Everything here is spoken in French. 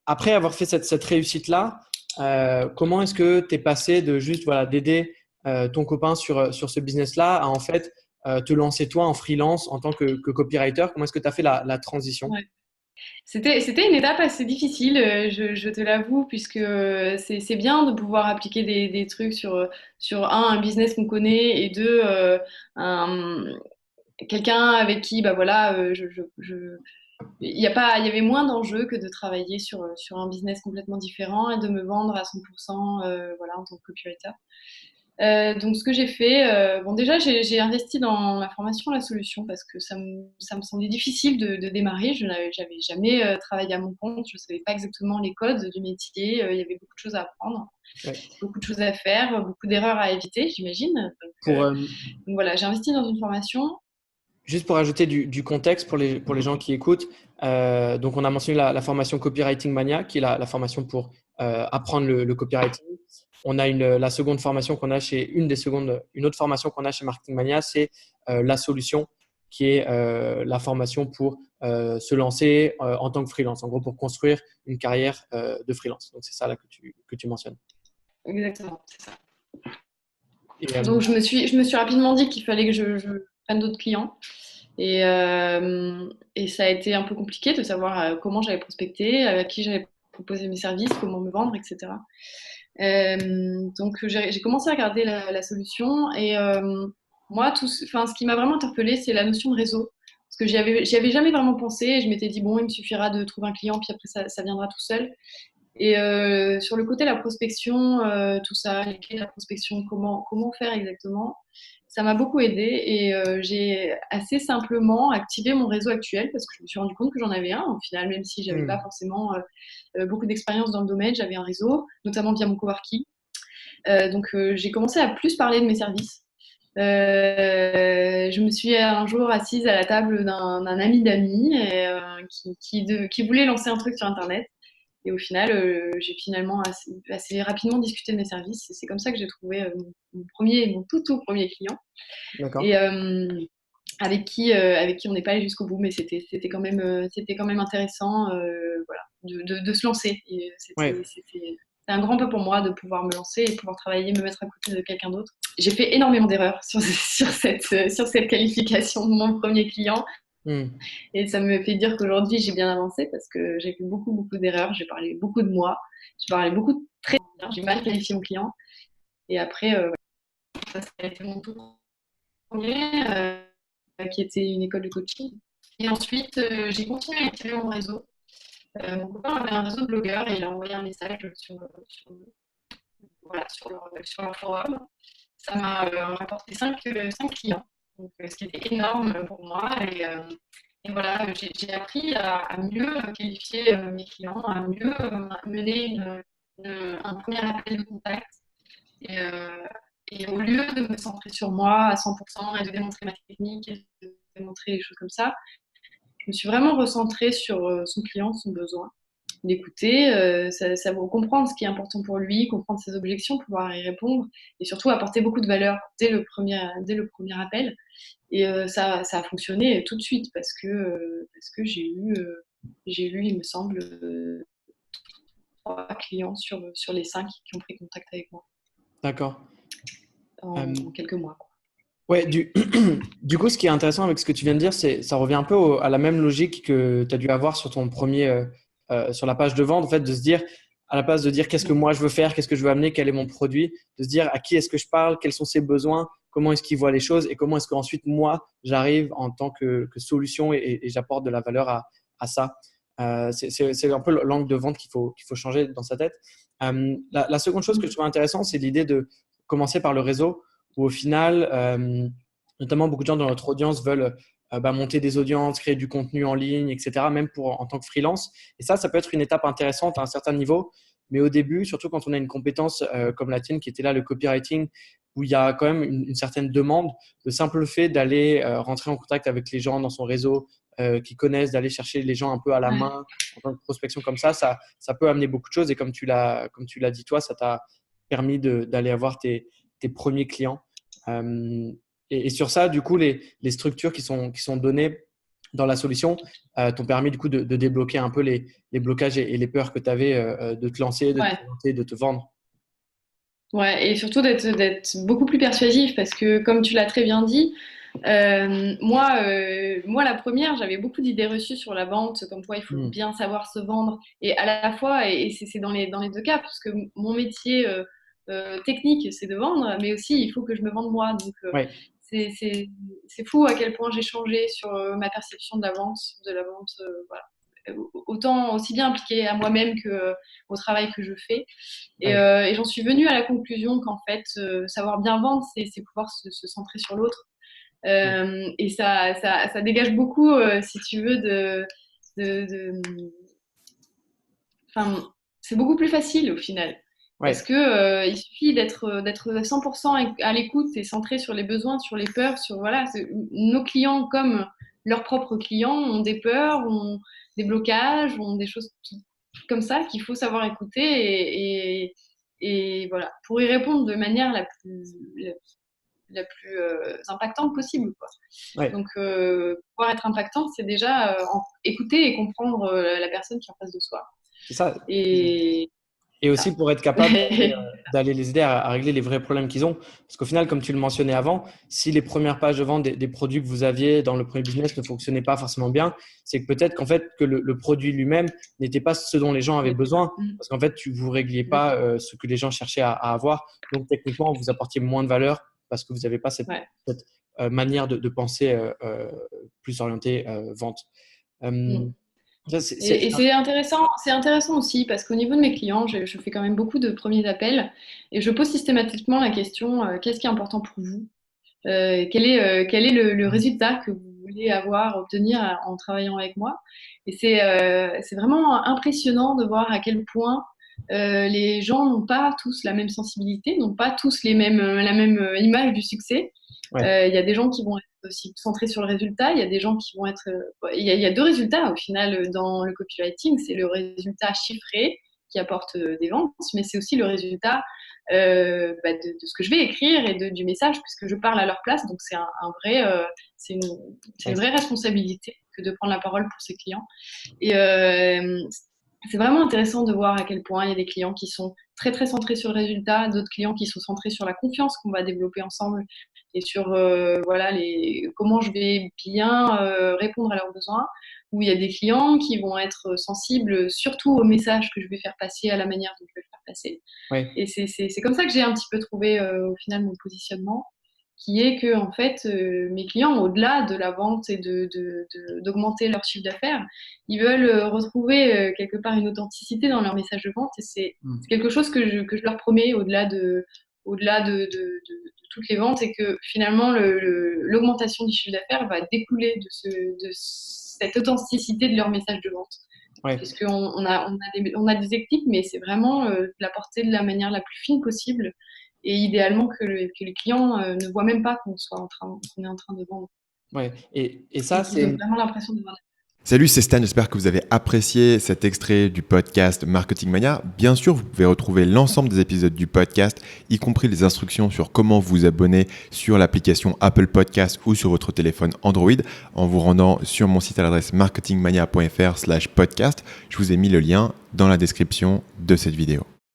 Après avoir fait cette réussite-là, comment est-ce que tu es passé de juste d'aider ton copain sur ce business-là à en fait te lancer toi en freelance en tant que copywriter? Comment est-ce que tu as fait la transition? Ouais. C'était une étape assez difficile, je te l'avoue, puisque c'est bien de pouvoir appliquer des trucs sur un business qu'on connaît et deux, un- quelqu'un avec qui, bah voilà, il y avait moins d'enjeux que de travailler sur un business complètement différent et de me vendre à 100% voilà, en tant que copywriter. Donc, ce que j'ai fait, bon, déjà, j'ai investi dans ma formation La Solution parce que ça me semblait difficile de démarrer. J'avais jamais travaillé à mon compte. Je ne savais pas exactement les codes du métier. Il y avait beaucoup de choses à apprendre, Ouais. beaucoup de choses à faire, beaucoup d'erreurs à éviter, j'imagine. Pour, Donc voilà, j'ai investi dans une formation. Juste pour ajouter du contexte pour les gens qui écoutent, donc on a mentionné la formation Copywriting Mania, qui est la formation pour apprendre le copywriting. On a la seconde formation qu'on a une autre formation qu'on a chez Marketing Mania, c'est la solution, qui est la formation pour se lancer en tant que freelance, en gros pour construire une carrière de freelance. Donc c'est ça là que tu mentionnes. Exactement, c'est ça. Et, Donc je me suis rapidement dit qu'il fallait que je prenne d'autres clients. Et ça a été un peu compliqué de savoir comment j'allais prospecter, à qui j'allais proposer mes services, comment me vendre, etc. Donc j'ai commencé à regarder la solution et moi, enfin, ce qui m'a vraiment interpellée, c'est la notion de réseau. Parce que j'y avais jamais vraiment pensé et je m'étais dit, bon, il me suffira de trouver un client, puis après ça viendra tout seul. Et sur le côté de la prospection, tout ça, les clés de la prospection, comment faire exactement, ça m'a beaucoup aidé et j'ai assez simplement activé mon réseau actuel parce que je me suis rendu compte que j'en avais un. Au final, même si j'avais pas hmm, forcément beaucoup d'expérience dans le domaine, j'avais un réseau, notamment via mon coworking. Donc j'ai commencé à plus parler de mes services. Je me suis un jour assise à la table d'un ami d'amis qui voulait lancer un truc sur Internet. Et au final, j'ai finalement assez rapidement discuté de mes services. Et c'est comme ça que j'ai trouvé mon tout premier client. d'accord. Et avec qui on n'est pas allé jusqu'au bout, mais c'était quand même intéressant, voilà, de se lancer. Et Ouais. c'était un grand pas pour moi de pouvoir me lancer et pouvoir travailler, me mettre à côté de quelqu'un d'autre. J'ai fait énormément d'erreurs sur cette qualification de mon premier client. Hmm, Et ça me fait dire qu'aujourd'hui, j'ai bien avancé parce que j'ai fait beaucoup, beaucoup d'erreurs. J'ai parlé beaucoup de moi. J'ai parlé beaucoup de très bien. J'ai mal qualifié mon client. Et après, ça a été mon tout premier, qui était une école de coaching. Et ensuite, j'ai continué à activer mon réseau. Mon copain avait un réseau de blogueurs et il a envoyé un message voilà, sur leur forum. Ça m'a rapporté 5 clients, donc, ce qui était énorme pour moi. Et voilà, j'ai appris à mieux qualifier mes clients, à mieux mener un premier appel de contact. Et, euh, et au lieu de me centrer sur moi à 100% et de démontrer ma technique et de démontrer des choses comme ça, je me suis vraiment recentrée sur son client, son besoin, d'écouter, ça vaut comprendre ce qui est important pour lui, comprendre ses objections, pouvoir y répondre et surtout apporter beaucoup de valeur dès le premier appel. Et ça a fonctionné tout de suite parce que j'ai eu, il me semble, 3 clients sur les 5 qui ont pris contact avec moi d'accord. en quelques mois, quoi. Ouais, du coup, ce qui est intéressant avec ce que tu viens de dire, ça revient un peu à la même logique que tu as dû avoir sur ton premier, sur la page de vente, en fait, de se dire, à la place de dire qu'est-ce que moi je veux faire, qu'est-ce que je veux amener, quel est mon produit, de se dire à qui est-ce que je parle, quels sont ses besoins, comment est-ce qu'il voit les choses et comment est-ce qu'ensuite moi j'arrive en tant que solution et j'apporte de la valeur à ça. C'est un peu l'angle de vente qu'il faut changer dans sa tête. La seconde chose que je trouve intéressante, c'est l'idée de commencer par le réseau où au final, notamment beaucoup de gens dans notre audience veulent monter des audiences, créer du contenu en ligne, etc., même en tant que freelance. Et ça peut être une étape intéressante à un certain niveau. Mais au début, surtout quand on a une compétence comme la tienne qui était là, le copywriting, où il y a quand même une certaine demande, le simple fait d'aller rentrer en contact avec les gens dans son réseau qui connaissent, d'aller chercher les gens un peu à la Ouais. main en tant que prospection comme ça peut amener beaucoup de choses. Et comme tu l'as dit toi, ça t'a permis d'aller avoir tes premiers clients. Et sur ça, du coup, les structures qui sont données dans la solution t'ont permis du coup de débloquer un peu les blocages et les peurs que tu avais de te lancer, de te présenter, de te vendre. Ouais, et surtout d'être beaucoup plus persuasif parce que, comme tu l'as très bien dit, moi, la première, j'avais beaucoup d'idées reçues sur la vente, comme quoi il faut bien savoir se vendre. Et à la fois, et c'est dans les deux cas, parce que mon métier technique, c'est de vendre, mais aussi il faut que je me vende moi. Donc, Ouais. c'est fou à quel point j'ai changé sur ma perception de la vente, voilà. Autant aussi bien impliquée à moi-même que au travail que je fais. Et j'en suis venue à la conclusion qu'en fait, savoir bien vendre, c'est pouvoir se centrer sur l'autre. Et ça dégage beaucoup, si tu veux, enfin, c'est beaucoup plus facile au final. Ouais. Parce que il suffit d'être 100% à l'écoute et centré sur les besoins, sur les peurs, sur voilà, nos clients comme leurs propres clients ont des peurs, ont des blocages, ont des choses comme ça qu'il faut savoir écouter et voilà, pour y répondre de manière la plus impactante possible, quoi. Ouais. Donc, pouvoir être impactant, c'est déjà écouter et comprendre la personne qui est en face de soi. C'est ça. Et aussi pour être capable d'aller les aider à régler les vrais problèmes qu'ils ont. Parce qu'au final, comme tu le mentionnais avant, si les premières pages de vente des produits que vous aviez dans le premier business ne fonctionnaient pas forcément bien, c'est que peut-être qu'en fait, que le produit lui-même n'était pas ce dont les gens avaient besoin. Parce qu'en fait, vous ne régliez pas ce que les gens cherchaient à avoir. Donc, techniquement, vous apportiez moins de valeur parce que vous n'avez pas cette manière de penser plus orientée vente. Et c'est intéressant aussi parce qu'au niveau de mes clients, je fais quand même beaucoup de premiers appels et je pose systématiquement la question qu'est-ce qui est important pour vous? Quel est le résultat que vous voulez obtenir en travaillant avec moi? Et c'est vraiment impressionnant de voir à quel point les gens n'ont pas tous la même sensibilité, n'ont pas tous la même image du succès. Il y a des gens qui vont être aussi centrés sur le résultat, il y a des gens qui vont être… Il y a deux résultats au final dans le copywriting, c'est le résultat chiffré qui apporte des ventes, mais c'est aussi le résultat de ce que je vais écrire et du message puisque je parle à leur place, donc c'est une vraie responsabilité que de prendre la parole pour ses clients. Et c'est vraiment intéressant de voir à quel point il y a des clients qui sont très très centrés sur le résultat, d'autres clients qui sont centrés sur la confiance qu'on va développer ensemble et sur comment je vais bien répondre à leurs besoins, où il y a des clients qui vont être sensibles surtout au message que je vais faire passer, à la manière dont je vais le faire passer. Et c'est comme ça que j'ai un petit peu trouvé au final mon positionnement, qui est que en fait mes clients, au-delà de la vente et d'augmenter leur chiffre d'affaires, ils veulent retrouver quelque part une authenticité dans leur message de vente et c'est quelque chose que je leur promets au-delà de toutes les ventes et que finalement l'augmentation du chiffre d'affaires va découler de cette authenticité de leur message de vente. Puisqu'on a des techniques, mais c'est vraiment de la porter de la manière la plus fine possible et idéalement que les clients ne voient même pas qu'on est en train de vendre. Ouais. Et ça, c'est vraiment l'impression de vendre. Salut, c'est Stan, j'espère que vous avez apprécié cet extrait du podcast Marketing Mania. Bien sûr, vous pouvez retrouver l'ensemble des épisodes du podcast, y compris les instructions sur comment vous abonner sur l'application Apple Podcast ou sur votre téléphone Android en vous rendant sur mon site à l'adresse marketingmania.fr/podcast. Je vous ai mis le lien dans la description de cette vidéo.